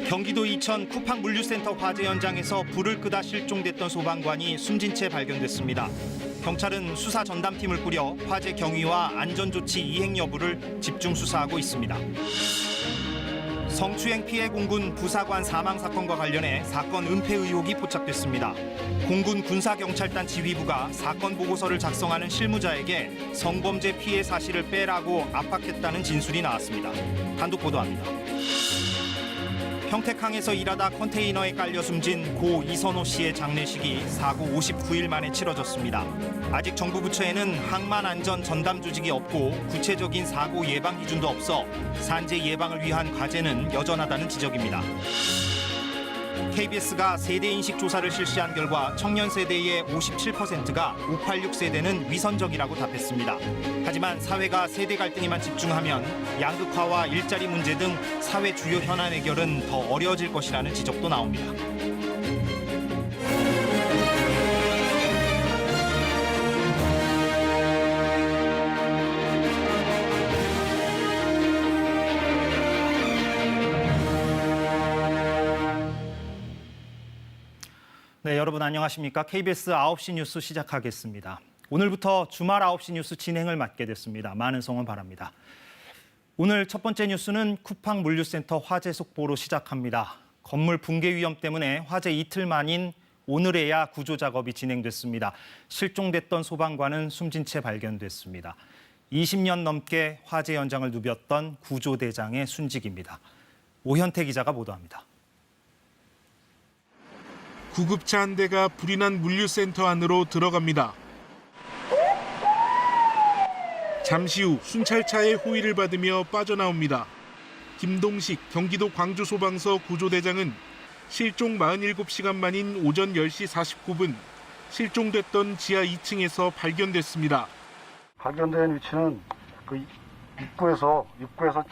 경기도 이천 쿠팡 물류센터 화재 현장에서 불을 끄다 실종됐던 소방관이 숨진 채 발견됐습니다. 경찰은 수사 전담팀을 꾸려 화재 경위와 안전조치 이행 여부를 집중 수사하고 있습니다. 성추행 피해 공군 부사관 사망 사건과 관련해 사건 은폐 의혹이 포착됐습니다. 공군 군사경찰단 지휘부가 사건 보고서를 작성하는 실무자에게 성범죄 피해 사실을 빼라고 압박했다는 진술이 나왔습니다. 단독 보도합니다. 평택항에서 일하다 컨테이너에 깔려 숨진 고 이선호 씨의 장례식이 사고 59일 만에 치러졌습니다. 아직 정부 부처에는 항만 안전 전담 조직이 없고 구체적인 사고 예방 기준도 없어 산재 예방을 위한 과제는 여전하다는 지적입니다. KBS가 세대 인식 조사를 실시한 결과 청년 세대의 57%가 586 세대는 위선적이라고 답했습니다. 하지만 사회가 세대 갈등에만 집중하면 양극화와 일자리 문제 등 사회 주요 현안 해결은 더 어려워질 것이라는 지적도 나옵니다. 네, 여러분 안녕하십니까? KBS 9시 뉴스 시작하겠습니다. 오늘부터 주말 9시 뉴스 진행을 맡게 됐습니다. 많은 성원 바랍니다. 오늘 첫 번째 뉴스는 쿠팡 물류센터 화재 속보로 시작합니다. 건물 붕괴 위험 때문에 화재 이틀 만인 오늘에야 구조 작업이 진행됐습니다. 실종됐던 소방관은 숨진 채 발견됐습니다. 20년 넘게 화재 현장을 누볐던 구조대장의 순직입니다. 오현태 기자가 보도합니다. 구급차 한 대가 불이 난 물류센터 안으로 들어갑니다. 잠시 후 순찰차의 호위를 받으며 빠져나옵니다. 김동식 경기도 광주소방서 구조대장은 실종 47시간 만인 오전 10시 49분 실종됐던 지하 2층에서 발견됐습니다. 발견된 위치는 그 입구에서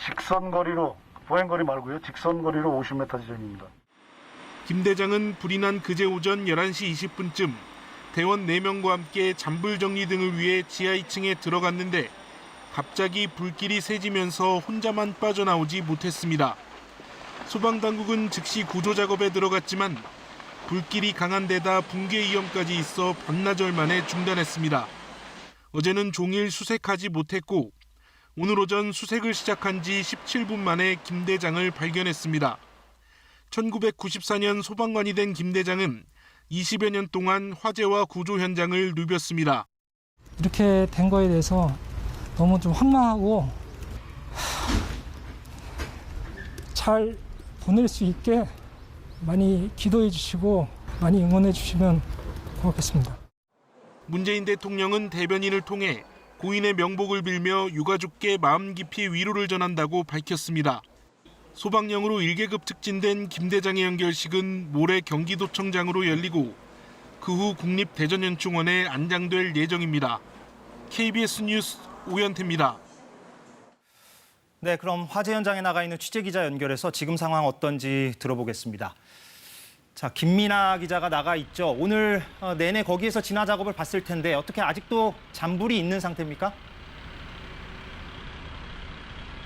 직선거리로, 보행거리 말고요, 직선거리로 50m 지점입니다. 김 대장은 불이 난 그제 오전 11시 20분쯤 대원 4명과 함께 잔불 정리 등을 위해 지하 2층에 들어갔는데 갑자기 불길이 새지면서 혼자만 빠져나오지 못했습니다. 소방당국은 즉시 구조 작업에 들어갔지만 불길이 강한 데다 붕괴 위험까지 있어 반나절 만에 중단했습니다. 어제는 종일 수색하지 못했고 오늘 오전 수색을 시작한 지 17분 만에 김 대장을 발견했습니다. 1994년 소방관이 된 김 대장은 20여 년 동안 화재와 구조 현장을 누볐습니다. 이렇게 된 거에 대해서 너무 좀 황망하고 잘 보낼 수 있게 많이 기도해 주시고 많이 응원해 주시면 고맙겠습니다. 문재인 대통령은 대변인을 통해 고인의 명복을 빌며 유가족께 마음 깊이 위로를 전한다고 밝혔습니다. 소방령으로 1계급 특진된 김 대장의 연결식은 모레 경기도청장으로 열리고 그 후 국립대전연충원에 안장될 예정입니다. KBS 뉴스 오현태입니다. 네, 그럼 화재 현장에 나가 있는 취재기자 연결해서 지금 상황 어떤지 들어보겠습니다. 자, 김민아 기자가 나가 있죠. 오늘 내내 거기에서 진화 작업을 봤을 텐데 어떻게 아직도 잔불이 있는 상태입니까?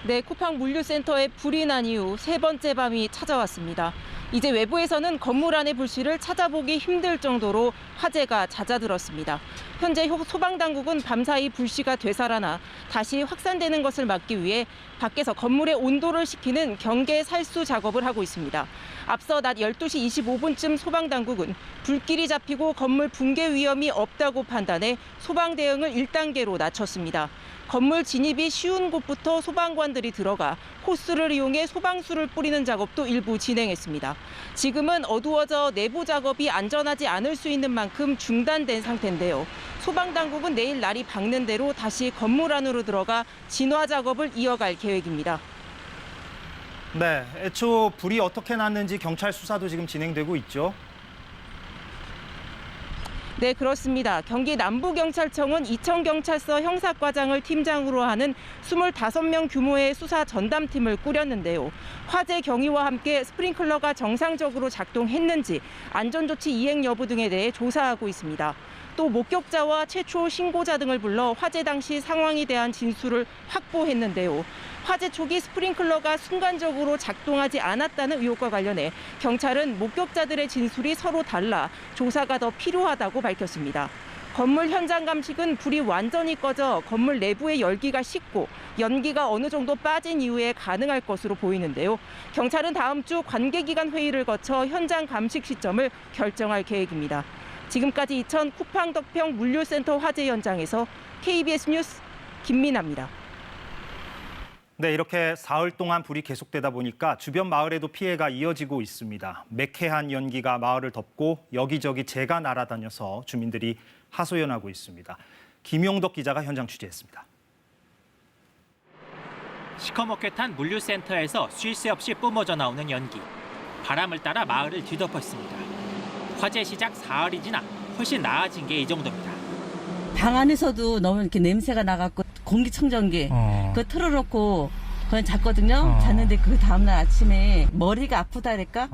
네, 쿠팡 물류센터에 불이 난 이후 세 번째 밤이 찾아왔습니다. 이제 외부에서는 건물 안의 불씨를 찾아보기 힘들 정도로 화재가 잦아들었습니다. 현재 소방당국은 밤사이 불씨가 되살아나 다시 확산되는 것을 막기 위해 밖에서 건물의 온도를 식히는 경계 살수 작업을 하고 있습니다. 앞서 낮 12시 25분쯤 소방당국은 불길이 잡히고 건물 붕괴 위험이 없다고 판단해 소방 대응을 1단계로 낮췄습니다. 건물 진입이 쉬운 곳부터 소방관들이 들어가 호스를 이용해 소방수를 뿌리는 작업도 일부 진행했습니다. 지금은 어두워져 내부 작업이 안전하지 않을 수 있는 만큼 중단된 상태인데요. 소방당국은 내일 날이 밝는 대로 다시 건물 안으로 들어가 진화 작업을 이어갈 계획입니다. 네, 애초 불이 어떻게 났는지 경찰 수사도 지금 진행되고 있죠. 네, 그렇습니다. 경기 남부경찰청은 이천경찰서 형사과장을 팀장으로 하는 25명 규모의 수사 전담팀을 꾸렸는데요. 화재 경위와 함께 스프링클러가 정상적으로 작동했는지, 안전조치 이행 여부 등에 대해 조사하고 있습니다. 또 목격자와 최초 신고자 등을 불러 화재 당시 상황에 대한 진술을 확보했는데요. 화재 초기 스프링클러가 순간적으로 작동하지 않았다는 의혹과 관련해 경찰은 목격자들의 진술이 서로 달라 조사가 더 필요하다고 밝혔습니다. 건물 현장 감식은 불이 완전히 꺼져 건물 내부의 열기가 식고 연기가 어느 정도 빠진 이후에 가능할 것으로 보이는데요. 경찰은 다음 주 관계기관 회의를 거쳐 현장 감식 시점을 결정할 계획입니다. 지금까지 이천 쿠팡 덕평 물류센터 화재 현장에서 KBS 뉴스 김민아입니다. 네, 이렇게 사흘 동안 불이 계속되다 보니까 주변 마을에도 피해가 이어지고 있습니다. 매캐한 연기가 마을을 덮고 여기저기 재가 날아다녀서 주민들이 하소연하고 있습니다. 김용덕 기자가 현장 취재했습니다. 시커멓게 탄 물류센터에서 쉴 새 없이 뿜어져 나오는 연기. 바람을 따라 마을을 뒤덮었습니다. 화재 시작 사흘이 지나 훨씬 나아진 게 이 정도입니다. 방 안에서도 너무 이렇게 냄새가 나갖고 공기청정기 그거 틀어놓고 그냥 잤거든요. 잤는데 그 다음날 아침에 머리가 아프다랄까?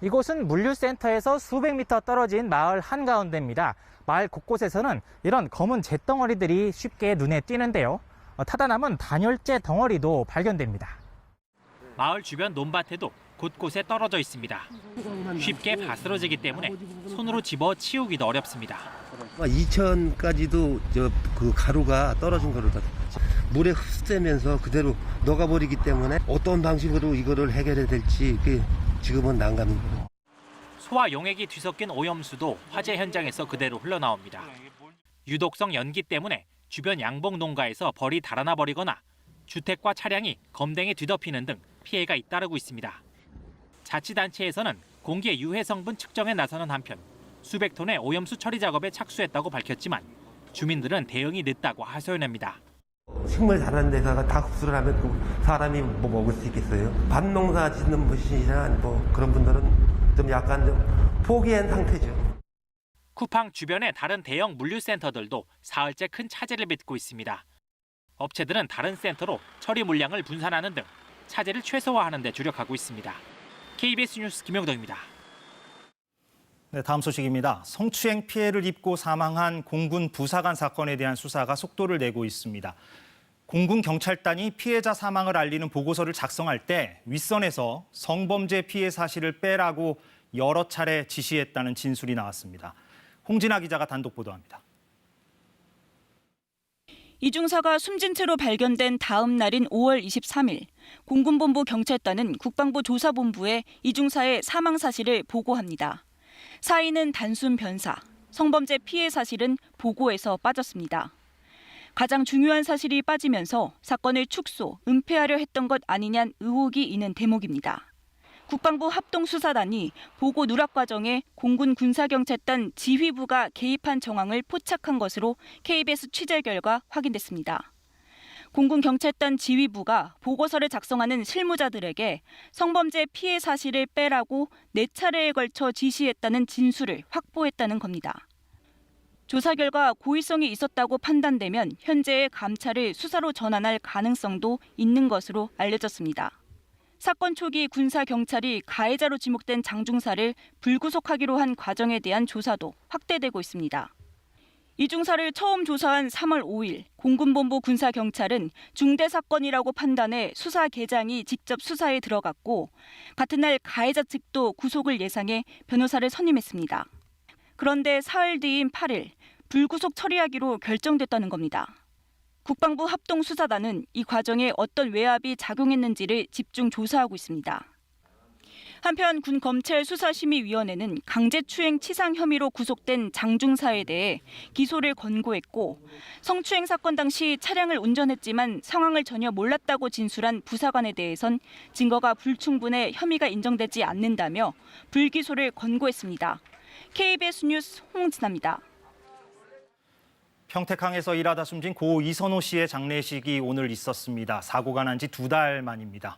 이곳은 물류센터에서 수백 미터 떨어진 마을 한가운데입니다. 마을 곳곳에서는 이런 검은 잿덩어리들이 쉽게 눈에 띄는데요. 타다 남은 단열재 덩어리도 발견됩니다. 마을 주변 논밭에도 곳곳에 떨어져 있습니다. 쉽게 바스러지기 때문에 손으로 집어 치우기도 어렵습니다. 2천까지도 그 가루가 떨어진 거로다. 물에 흡수되면서 그대로 녹아버리기 때문에 어떤 방식으로 이거를 해결해야 될지 지금은 난감입니다. 소와 용액이 뒤섞인 오염수도 화재 현장에서 그대로 흘러나옵니다. 유독성 연기 때문에 주변 양봉 농가에서 벌이 달아나 버리거나 주택과 차량이 검댕에 뒤덮이는 등 피해가 잇따르고 있습니다. 자치단체에서는 공기의 유해 성분 측정에 나서는 한편 수백 톤의 오염수 처리 작업에 착수했다고 밝혔지만 주민들은 대응이 늦다고 하소연합니다. 식물 자라는 데다가 다 흡수를 하면 또 사람이 뭐 먹을 수 있겠어요? 밭농사 짓는 분이나 뭐 그런 분들은 좀 약간 좀 포기한 상태죠. 쿠팡 주변의 다른 대형 물류센터들도 사흘째 큰 차질을 빚고 있습니다. 업체들은 다른 센터로 처리 물량을 분산하는 등 차질을 최소화하는 데 주력하고 있습니다. KBS 뉴스 김영덕입니다. 네, 다음 소식입니다. 성추행 피해를 입고 사망한 공군 부사관 사건에 대한 수사가 속도를 내고 있습니다. 공군 경찰단이 피해자 사망을 알리는 보고서를 작성할 때 윗선에서 성범죄 피해 사실을 빼라고 여러 차례 지시했다는 진술이 나왔습니다. 홍진아 기자가 단독 보도합니다. 이 중사가 숨진 채로 발견된 다음 날인 5월 23일, 공군본부 경찰단은 국방부 조사본부에 이 중사의 사망 사실을 보고합니다. 사인은 단순 변사, 성범죄 피해 사실은 보고에서 빠졌습니다. 가장 중요한 사실이 빠지면서 사건을 축소, 은폐하려 했던 것 아니냐는 의혹이 있는 대목입니다. 국방부 합동수사단이 보고 누락 과정에 공군 군사경찰단 지휘부가 개입한 정황을 포착한 것으로 KBS 취재 결과 확인됐습니다. 공군 경찰단 지휘부가 보고서를 작성하는 실무자들에게 성범죄 피해 사실을 빼라고 4차례에 걸쳐 지시했다는 진술을 확보했다는 겁니다. 조사 결과 고의성이 있었다고 판단되면 현재의 감찰을 수사로 전환할 가능성도 있는 것으로 알려졌습니다. 사건 초기 군사경찰이 가해자로 지목된 장중사를 불구속하기로 한 과정에 대한 조사도 확대되고 있습니다. 이 중사를 처음 조사한 3월 5일 공군본부 군사경찰은 중대사건이라고 판단해 수사계장이 직접 수사에 들어갔고 같은 날 가해자 측도 구속을 예상해 변호사를 선임했습니다. 그런데 사흘 뒤인 8일 불구속 처리하기로 결정됐다는 겁니다. 국방부 합동수사단은 이 과정에 어떤 외압이 작용했는지를 집중 조사하고 있습니다. 한편 군검찰수사심의위원회는 강제추행 치상 혐의로 구속된 장중사에 대해 기소를 권고했고 성추행 사건 당시 차량을 운전했지만 상황을 전혀 몰랐다고 진술한 부사관에 대해선 증거가 불충분해 혐의가 인정되지 않는다며 불기소를 권고했습니다. KBS 뉴스 홍진아입니다. 평택항에서 일하다 숨진 고 이선호 씨의 장례식이 오늘 있었습니다. 사고가 난 지 2달 만입니다.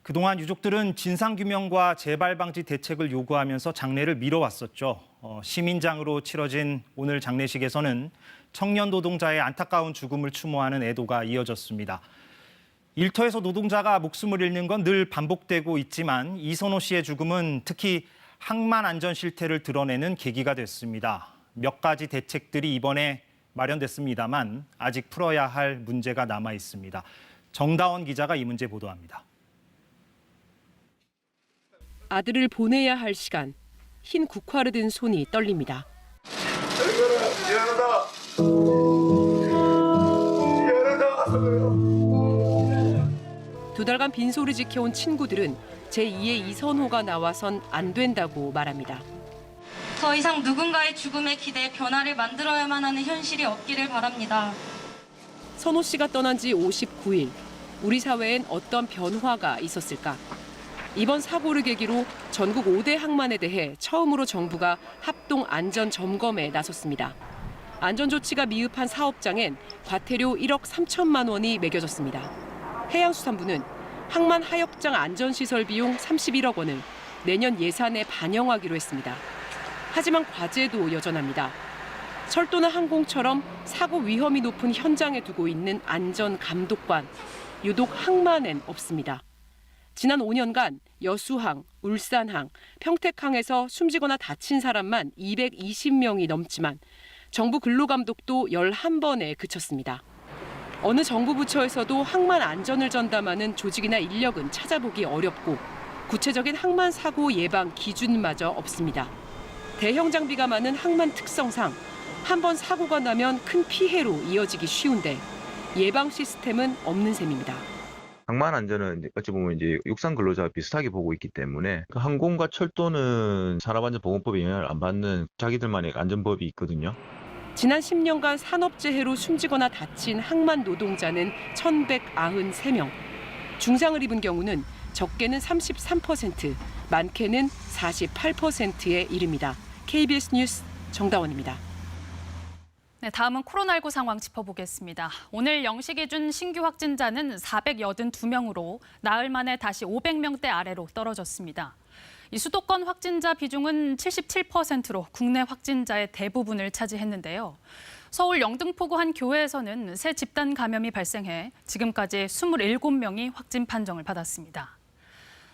그동안 유족들은 진상규명과 재발방지 대책을 요구하면서 장례를 미뤄왔었죠. 시민장으로 치러진 오늘 장례식에서는 청년 노동자의 안타까운 죽음을 추모하는 애도가 이어졌습니다. 일터에서 노동자가 목숨을 잃는 건 늘 반복되고 있지만 이선호 씨의 죽음은 특히 항만 안전 실태를 드러내는 계기가 됐습니다. 몇 가지 대책들이 이번에 마련됐습니다만 아직 풀어야 할 문제가 남아 있습니다. 정다원 기자가 이 문제 보도합니다. 아들을 보내야 할 시간, 흰 국화를 든 손이 떨립니다. 두 달간 빈소를 지켜온 친구들은 제2의 이선호가 나와선 안 된다고 말합니다. 더 이상 누군가의 죽음에 기대해 변화를 만들어야만 하는 현실이 없기를 바랍니다. 선호 씨가 떠난 지 59일, 우리 사회엔 어떤 변화가 있었을까? 이번 사고를 계기로 전국 5대 항만에 대해 처음으로 정부가 합동 안전 점검에 나섰습니다. 안전조치가 미흡한 사업장엔 과태료 1억 3천만 원이 매겨졌습니다. 해양수산부는 항만 하역장 안전시설 비용 31억 원을 내년 예산에 반영하기로 했습니다. 하지만 과제도 여전합니다. 철도나 항공처럼 사고 위험이 높은 현장에 두고 있는 안전감독관, 유독 항만엔 없습니다. 지난 5년간 여수항, 울산항, 평택항에서 숨지거나 다친 사람만 220명이 넘지만 정부 근로감독도 11번에 그쳤습니다. 어느 정부 부처에서도 항만 안전을 전담하는 조직이나 인력은 찾아보기 어렵고 구체적인 항만 사고 예방 기준마저 없습니다. 대형 장비가 많은 항만 특성상 한 번 사고가 나면 큰 피해로 이어지기 쉬운데 예방 시스템은 없는 셈입니다. 항만 안전은 어찌 보면 이제 육상 근로자와 비슷하게 보고 있기 때문에 항공과 철도는 산업안전보건법에 영향을 안 받는 자기들만의 안전법이 있거든요. 지난 10년간 산업재해로 숨지거나 다친 항만 노동자는 1,193명. 중상을 입은 경우는 적게는 33%, 많게는 48%에 이릅니다. KBS 뉴스 정다원입니다. 네, 다음은 코로나19 상황 짚어보겠습니다. 오늘 0시 기준 신규 확진자는 482명으로 나흘 만에 다시 500명대 아래로 떨어졌습니다. 이 수도권 확진자 비중은 77%로 국내 확진자의 대부분을 차지했는데요. 서울 영등포구 한 교회에서는 새 집단 감염이 발생해 지금까지 27명이 확진 판정을 받았습니다.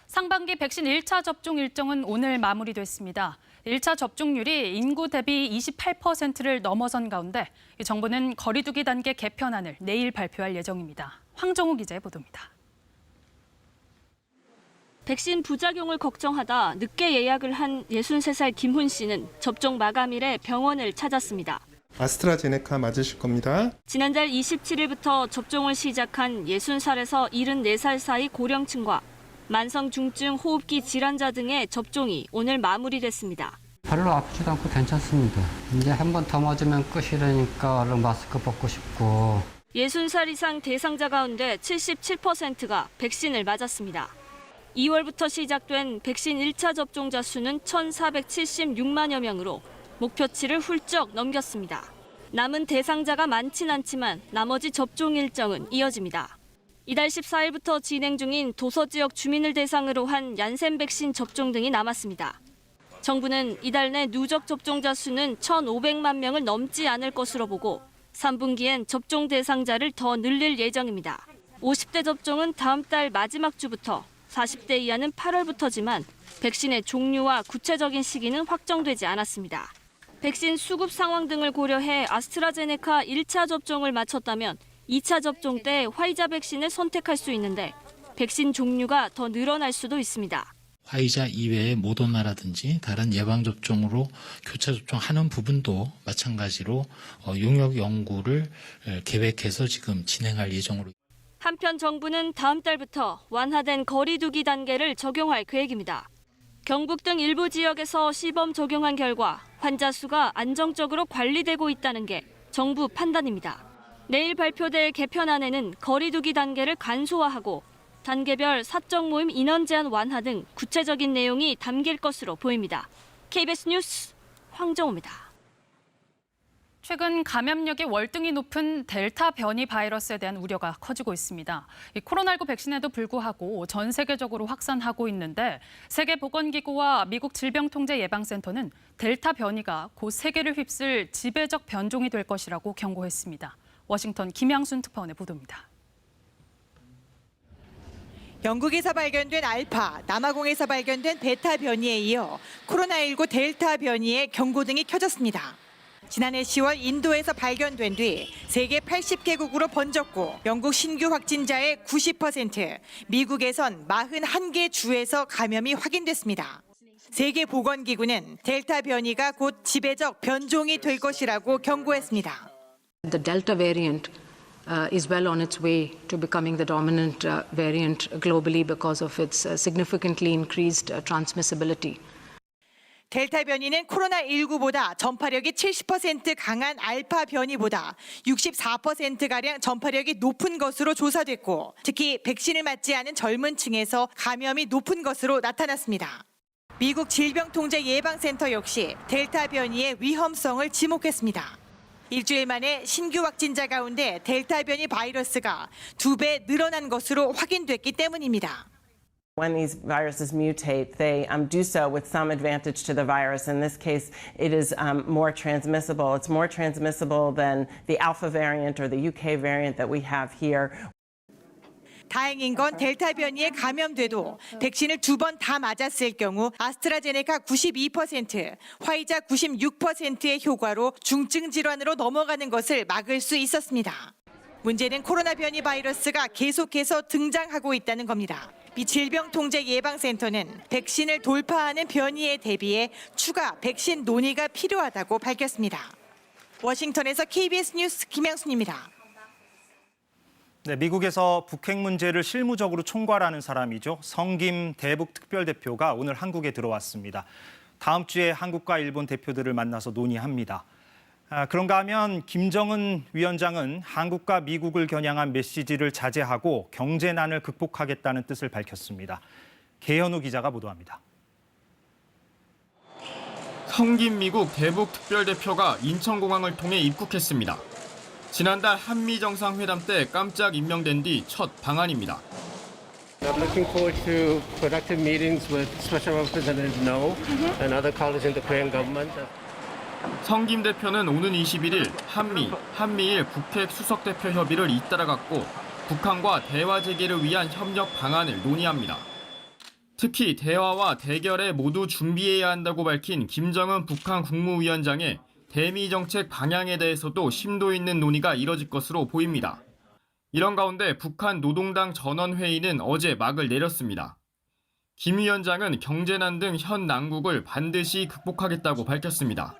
상반기 백신 1차 접종 일정은 오늘 마무리됐습니다. 1차 접종률이 인구 대비 28%를 넘어선 가운데 정부는 거리 두기 단계 개편안을 내일 발표할 예정입니다. 황정우 기자의 보도입니다. 백신 부작용을 걱정하다 늦게 예약을 한 63살 김훈 씨는 접종 마감일에 병원을 찾았습니다. 아스트라제네카 맞으실 겁니다. 지난달 27일부터 접종을 시작한 60살에서 74살 사이 고령층과 만성 중증 호흡기 질환자 등의 접종이 오늘 마무리됐습니다. 별로 아프지도 않고 괜찮습니다. 이제 한 번 더 맞으면 끝이라니까 얼른 마스크 벗고 싶고. 60살 이상 대상자 가운데 77%가 백신을 맞았습니다. 2월부터 시작된 백신 1차 접종자 수는 1,476만여 명으로 목표치를 훌쩍 넘겼습니다. 남은 대상자가 많진 않지만 나머지 접종 일정은 이어집니다. 이달 14일부터 진행 중인 도서 지역 주민을 대상으로 한 얀센 백신 접종 등이 남았습니다. 정부는 이달 내 누적 접종자 수는 1,500만 명을 넘지 않을 것으로 보고 3분기엔 접종 대상자를 더 늘릴 예정입니다. 50대 접종은 다음 달 마지막 주부터, 40대 이하는 8월부터지만 백신의 종류와 구체적인 시기는 확정되지 않았습니다. 백신 수급 상황 등을 고려해 아스트라제네카 1차 접종을 마쳤다면 2차 접종 때 화이자 백신을 선택할 수 있는데 백신 종류가 더 늘어날 수도 있습니다. 화이자 이외의 모더나라든지 다른 예방접종으로 교차 접종하는 부분도 마찬가지로 용역 연구를 계획해서 지금 진행할 예정으로. 한편 정부는 다음 달부터 완화된 거리 두기 단계를 적용할 계획입니다. 경북 등 일부 지역에서 시범 적용한 결과 환자 수가 안정적으로 관리되고 있다는 게 정부 판단입니다. 내일 발표될 개편안에는 거리 두기 단계를 간소화하고 단계별 사적 모임 인원 제한 완화 등 구체적인 내용이 담길 것으로 보입니다. KBS 뉴스 황정우입니다. 최근 감염력이 월등히 높은 델타 변이 바이러스에 대한 우려가 커지고 있습니다. 이 코로나19 백신에도 불구하고 전 세계적으로 확산하고 있는데 세계보건기구와 미국 질병통제예방센터는 델타 변이가 곧 세계를 휩쓸 지배적 변종이 될 것이라고 경고했습니다. 워싱턴 김양순 특파원의 보도입니다. 영국에서 발견된 알파, 남아공에서 발견된 베타 변이에 이어 코로나19 델타 변이의 경고등이 켜졌습니다. 지난해 10월 인도에서 발견된 뒤 세계 80개국으로 번졌고 영국 신규 확진자의 90%, 미국에선 41개 주에서 감염이 확인됐습니다. 세계보건기구는 델타 변이가 곧 지배적 변종이 될 것이라고 경고했습니다. The Delta variant is well on its way to becoming the dominant variant globally because of its significantly increased transmissibility. 델타 변이는 코로나19보다 전파력이 70% 강한 알파 변이보다 64%가량 전파력이 높은 것으로 조사됐고 특히 백신을 맞지 않은 젊은 층에서 감염이 높은 것으로 나타났습니다. 미국 질병통제예방센터 역시 델타 변이의 위험성을 지목했습니다. 일주일 만에 신규 확진자 가운데 델타 변이 바이러스가 2배 늘어난 것으로 확인됐기 때문입니다. When these viruses mutate, they do so with some advantage to the virus. In this case, it is more transmissible. It's more transmissible than the Alpha variant or the UK variant that we have here. 다행인 건 델타 변이에 감염돼도 백신을 2번 다 맞았을 경우 아스트라제네카 92%, 화이자 96%의 효과로 중증 질환으로 넘어가는 것을 막을 수 있었습니다. 문제는 코로나 변이 바이러스가 계속해서 등장하고 있다는 겁니다. 미 질병통제예방센터는 백신을 돌파하는 변이에 대비해 추가 백신 논의가 필요하다고 밝혔습니다. 워싱턴에서 KBS 뉴스 김양순입니다. 네, 미국에서 북핵 문제를 실무적으로 총괄하는 사람이죠. 성김 대북 특별대표가 오늘 한국에 들어왔습니다. 다음 주에 한국과 일본 대표들을 만나서 논의합니다. 그런가 하면 김정은 위원장은 한국과 미국을 겨냥한 메시지를 자제하고 경제난을 극복하겠다는 뜻을 밝혔습니다. 개현우 기자가 보도합니다. 성김 미국 대북 특별대표가 인천공항을 통해 입국했습니다. 지난달 한미 정상회담 때 깜짝 임명된 뒤 첫 방한입니다. I'm looking forward to productive meetings with Special Representative No and other colleagues in the Korean government. 성김 대표는 오는 21일 한미일 북핵 수석대표 협의를 잇따라 갖고 북한과 대화 재개를 위한 협력 방안을 논의합니다. 특히 대화와 대결에 모두 준비해야 한다고 밝힌 김정은 북한 국무위원장의 대미 정책 방향에 대해서도 심도 있는 논의가 이뤄질 것으로 보입니다. 이런 가운데 북한 노동당 전원회의는 어제 막을 내렸습니다. 김 위원장은 경제난 등 현 난국을 반드시 극복하겠다고 밝혔습니다.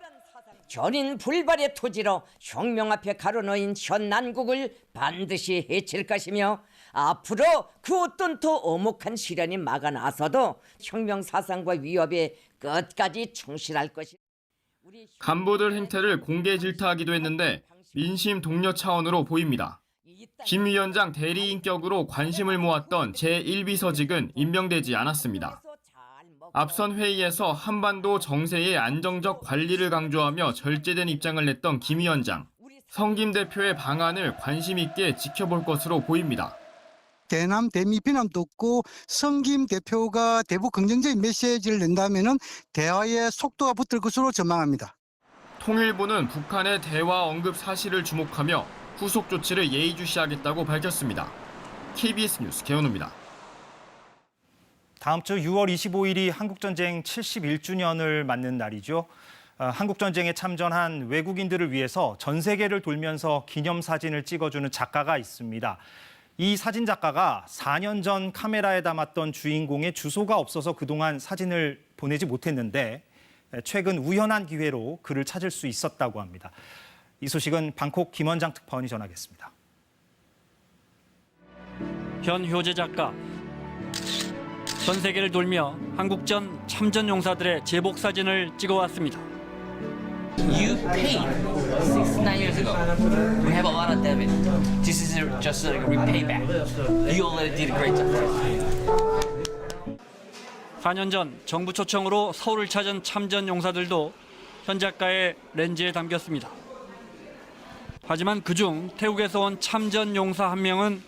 전인 불발의 토지로 혁명 앞에 가로놓인 현 난국을 반드시 해칠 것이며 앞으로 그 어떤 더 엄혹한 시련이 막아 나서도 혁명 사상과 위협에 끝까지 충실할 것이다. 간부들 행태를 공개 질타하기도 했는데 민심 동료 차원으로 보입니다. 김 위원장 대리인격으로 관심을 모았던 제1비서직은 임명되지 않았습니다. 앞선 회의에서 한반도 정세의 안정적 관리를 강조하며 절제된 입장을 냈던 김 위원장. 성김 대표의 방안을 관심 있게 지켜볼 것으로 보입니다. 대남 대미 비난도 없고 성김 대표가 대북 긍정적인 메시지를 낸다면은 대화의 속도가 붙을 것으로 전망합니다. 통일부는 북한의 대화 언급 사실을 주목하며 후속 조치를 예의주시하겠다고 밝혔습니다. KBS 뉴스 개헌우입니다. 다음 주 6월 25일이 한국전쟁 71주년을 맞는 날이죠. 한국전쟁에 참전한 외국인들을 위해서 전 세계를 돌면서 기념사진을 찍어주는 작가가 있습니다. 이 사진 작가가 4년 전 카메라에 담았던 주인공의 주소가 없어서 그동안 사진을 보내지 못했는데 최근 우연한 기회로 그를 찾을 수 있었다고 합니다. 이 소식은 방콕 김원장 특파원이 전하겠습니다. 현 효재 작가. 전 세계를 돌며 한국전 참전 용사들의 제복 사진을 찍어왔습니다. You paid 9 years ago. We have a lot of debt. This is just like a repayback. You already did a great job. 4년 전 정부 초청으로 서울을 찾은 참전 용사들도 현 작가의 렌즈에 담겼습니다. 하지만 그중 태국에서 온 참전 용사 한 명은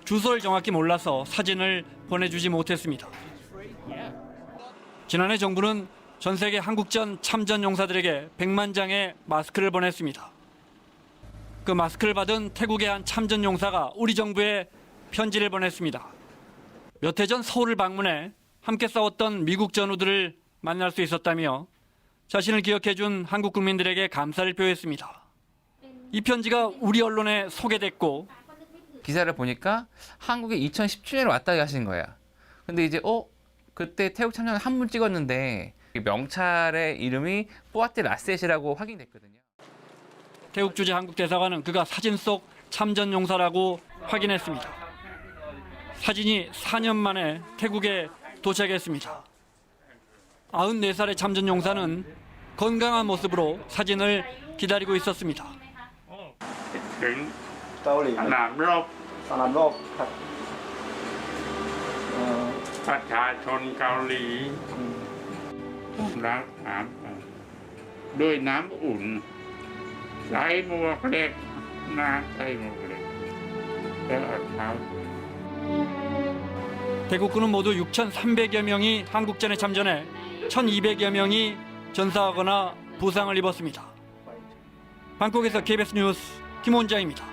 주소를 정확히 몰라서 사진을 보내주지 못했습니다. 지난해 정부는 전 세계 한국전 참전 용사들에게 100만 장의 마스크를 보냈습니다. 그 마스크를 받은 태국의 한 참전 용사가 우리 정부에 편지를 보냈습니다. 몇 해 전 서울을 방문해 함께 싸웠던 미국 전우들을 만날 수 있었다며 자신을 기억해준 한국 국민들에게 감사를 표했습니다. 이 편지가 우리 언론에 소개됐고 기사를 보니까 한국에 2017년에 왔다 하신 거야. 근데 이제 그때 태국 참전 한문 찍었는데 명찰의 이름이 뿌아티 라셋이라고 확인됐거든요. 태국 주재 한국 대사관은 그가 사진 속 참전 용사라고 확인했습니다. 사진이 4년 만에 태국에 도착했습니다. 94살의 참전 용사는 건강한 모습으로 사진을 기다리고 있었습니다. ถึงสนามรบประชาชนเกาหลีรักษาด้วยน้ำอุ่นใส่หมวกเหล็กใส่หมวกเหล็กแล้วเอาเท้า 대국군은 모두 6,300여 명이 한국전에 참전해 1,200여 명이 전사하거나 부상을 입었습니다. 방콕에서 KBS 뉴스 김원자입니다.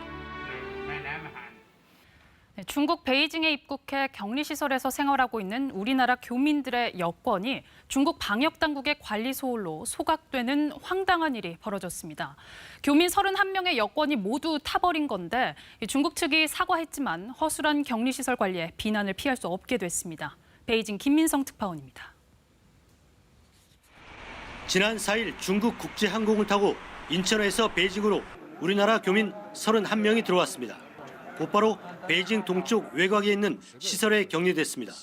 중국 베이징에 입국해 격리시설에서 생활하고 있는 우리나라 교민들의 여권이 중국 방역당국의 관리 소홀로 소각되는 황당한 일이 벌어졌습니다. 교민 31명의 여권이 모두 타버린 건데 중국 측이 사과했지만 허술한 격리시설 관리에 비난을 피할 수 없게 됐습니다. 베이징 김민성 특파원입니다. 지난 4일 중국 국제항공을 타고 인천에서 베이징으로 우리나라 교민 31명이 들어왔습니다. 곧바로 베이징 동쪽 외곽에 있는 시설에 격리됐습니다.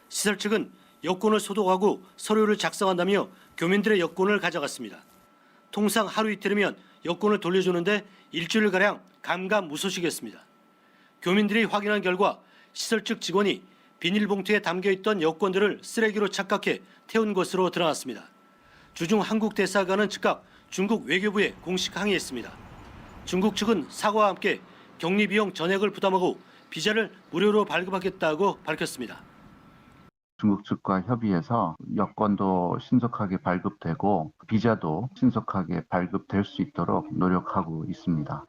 시설 측은 여권을 소독하고 서류를 작성한다며 교민들의 여권을 가져갔습니다. 통상 하루 이틀이면 여권을 돌려주는데 일주일가량 감감무소식이었습니다. 교민들이 확인한 결과 시설 측 직원이 비닐봉투에 담겨있던 여권들을 쓰레기로 착각해 태운 것으로 드러났습니다. 주중 한국 대사관은 즉각 중국 외교부에 공식 항의했습니다. 중국 측은 사과와 함께 격리 비용 전액을 부담하고 비자를 무료로 발급하겠다고 밝혔습니다. 중국 측과 협의해서 여권도 신속하게 발급되고 비자도 신속하게 발급될 수 있도록 노력하고 있습니다.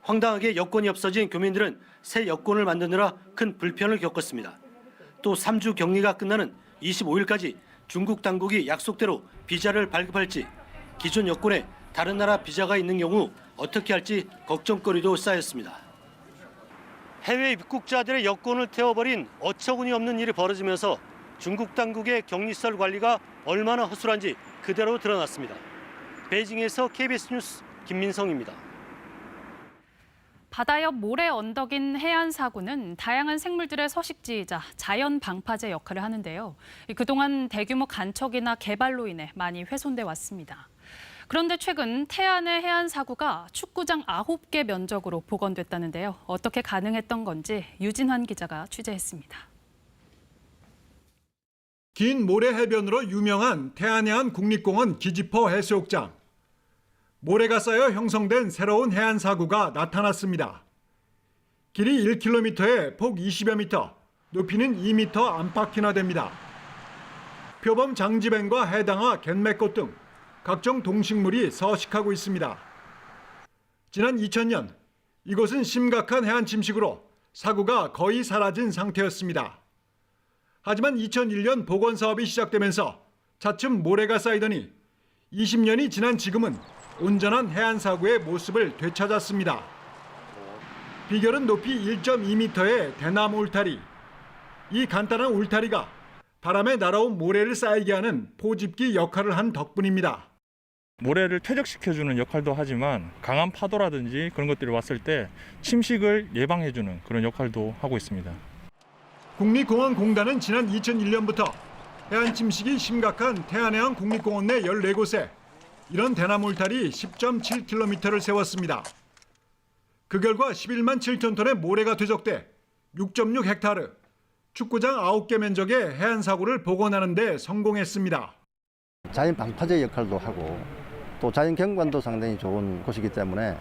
황당하게 여권이 없어진 교민들은 새 여권을 만드느라 큰 불편을 겪었습니다. 또 3주 격리가 끝나는 25일까지 중국 당국이 약속대로 비자를 발급할지, 기존 여권에 다른 나라 비자가 있는 경우 어떻게 할지 걱정거리도 쌓였습니다. 해외 입국자들의 여권을 태워버린 어처구니 없는 일이 벌어지면서 중국 당국의 격리시설 관리가 얼마나 허술한지 그대로 드러났습니다. 베이징에서 KBS 뉴스 김민성입니다. 바다 옆 모래 언덕인 해안사구는 다양한 생물들의 서식지이자 자연 방파제 역할을 하는데요. 그동안 대규모 간척이나 개발로 인해 많이 훼손돼 왔습니다. 그런데 최근 태안의 해안사구가 축구장 9개 면적으로 복원됐다는데요. 어떻게 가능했던 건지 유진환 기자가 취재했습니다. 긴 모래 해변으로 유명한 태안해안 국립공원 기지포 해수욕장. 모래가 쌓여 형성된 새로운 해안사구가 나타났습니다. 길이 1km에 폭 20여 미터, 높이는 2m 안팎이나 됩니다. 표범 장지뱀과 해당화, 갯맥꽃 등 각종 동식물이 서식하고 있습니다. 지난 2000년 이곳은 심각한 해안 침식으로 사구가 거의 사라진 상태였습니다. 하지만 2001년 복원 사업이 시작되면서 차츰 모래가 쌓이더니 20년이 지난 지금은 온전한 해안 사구의 모습을 되찾았습니다. 비결은 높이 1.2m의 대나무 울타리. 이 간단한 울타리가 바람에 날아온 모래를 쌓이게 하는 포집기 역할을 한 덕분입니다. 모래를 퇴적시켜주는 역할도 하지만 강한 파도라든지 그런 것들이 왔을 때 침식을 예방해주는 그런 역할도 하고 있습니다. 국립공원공단은 지난 2001년부터 해안 침식이 심각한 태안해안 국립공원 내 14곳에 이런 대나무 울타리 10.7km를 세웠습니다. 그 결과 11만 7천 톤의 모래가 퇴적돼 6.6헥타르, 축구장 9개 면적의 해안사구를 복원하는 데 성공했습니다. 자연 방파제 역할도 하고 또 자연 경관도 상당히 좋은 곳이기 때문에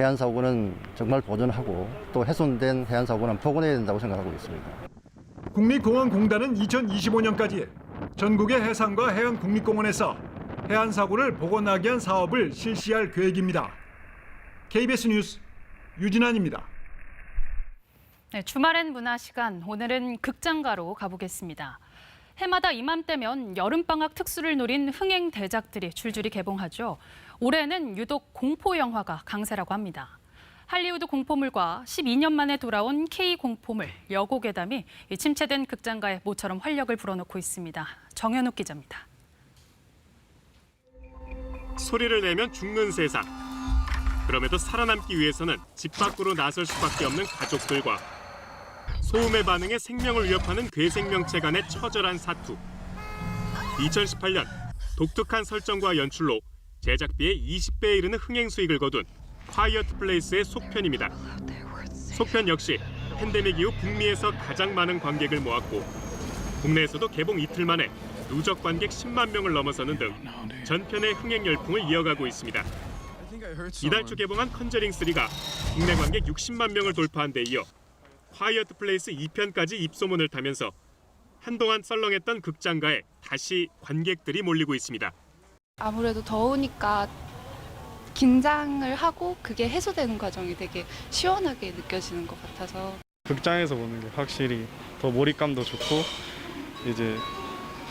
해안사구는 정말 보존하고 또 훼손된 해안사구는 복원해야 된다고 생각하고 있습니다. 국립공원공단은 2025년까지 전국의 해상과 해안 국립공원에서 해안사구를 복원하기 위한 사업을 실시할 계획입니다. KBS 뉴스 유진환입니다. 네, 주말엔 문화 시간, 오늘은 극장가로 가보겠습니다. 해마다 이맘때면 여름방학 특수를 노린 흥행 대작들이 줄줄이 개봉하죠. 올해는 유독 공포 영화가 강세라고 합니다. 할리우드 공포물과 12년 만에 돌아온 K-공포물 여고괴담이 침체된 극장가에 모처럼 활력을 불어넣고 있습니다. 정현욱 기자입니다. 소리를 내면 죽는 세상. 그럼에도 살아남기 위해서는 집 밖으로 나설 수밖에 없는 가족들과 소음의 반응에 생명을 위협하는 괴생명체 간의 처절한 사투. 2018년 독특한 설정과 연출로 제작비의 20배에 이르는 흥행 수익을 거둔 콰이어트 플레이스의 속편입니다. 속편 역시 팬데믹 이후 북미에서 가장 많은 관객을 모았고 국내에서도 개봉 이틀 만에 누적 관객 10만 명을 넘어서는 등 전편의 흥행 열풍을 이어가고 있습니다. 이달 초 개봉한 컨저링 3가 국내 관객 60만 명을 돌파한 데 이어 콰이어트 플레이스 2편까지 입소문을 타면서 한동안 썰렁했던 극장가에 다시 관객들이 몰리고 있습니다. 아무래도 더우니까 긴장을 하고 그게 해소되는 과정이 되게 시원하게 느껴지는 것 같아서 극장에서 보는 게 확실히 더 몰입감도 좋고 이제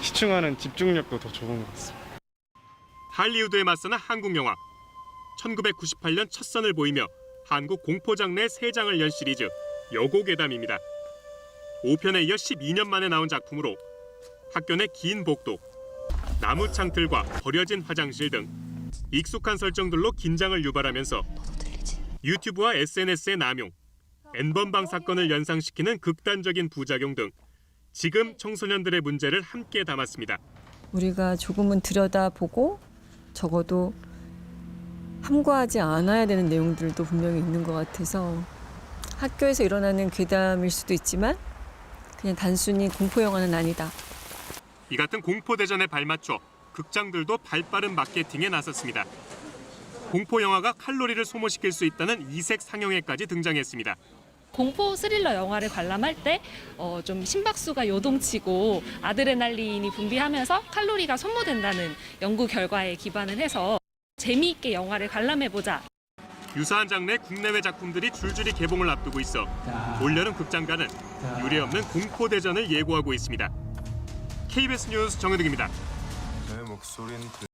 시청하는 집중력도 더 좋은 것 같습니다. 할리우드에 맞서는 한국 영화. 1998년 첫 선을 보이며 한국 공포 장르의 세 장을 연 시리즈 여고괴담입니다. 5편에 이어 12년 만에 나온 작품으로 학교 내 긴 복도, 나무 창틀과 버려진 화장실 등 익숙한 설정들로 긴장을 유발하면서 유튜브와 SNS의 남용, N번방 사건을 연상시키는 극단적인 부작용 등 지금 청소년들의 문제를 함께 담았습니다. 우리가 조금은 들여다보고 적어도 함구하지 않아야 되는 내용들도 분명히 있는 것 같아서 학교에서 일어나는 괴담일 수도 있지만 그냥 단순히 공포 영화는 아니다. 이 같은 공포 대전에 발맞춰 극장들도 발빠른 마케팅에 나섰습니다. 공포 영화가 칼로리를 소모시킬 수 있다는 이색 상영회까지 등장했습니다. 공포 스릴러 영화를 관람할 때 좀 심박수가 요동치고 아드레날린이 분비하면서 칼로리가 소모된다는 연구 결과에 기반을 해서 재미있게 영화를 관람해보자. 유사한 장르의 국내외 작품들이 줄줄이 개봉을 앞두고 있어 올여름 극장가는 유례없는 공포 대전을 예고하고 있습니다. KBS 뉴스 정현욱입니다.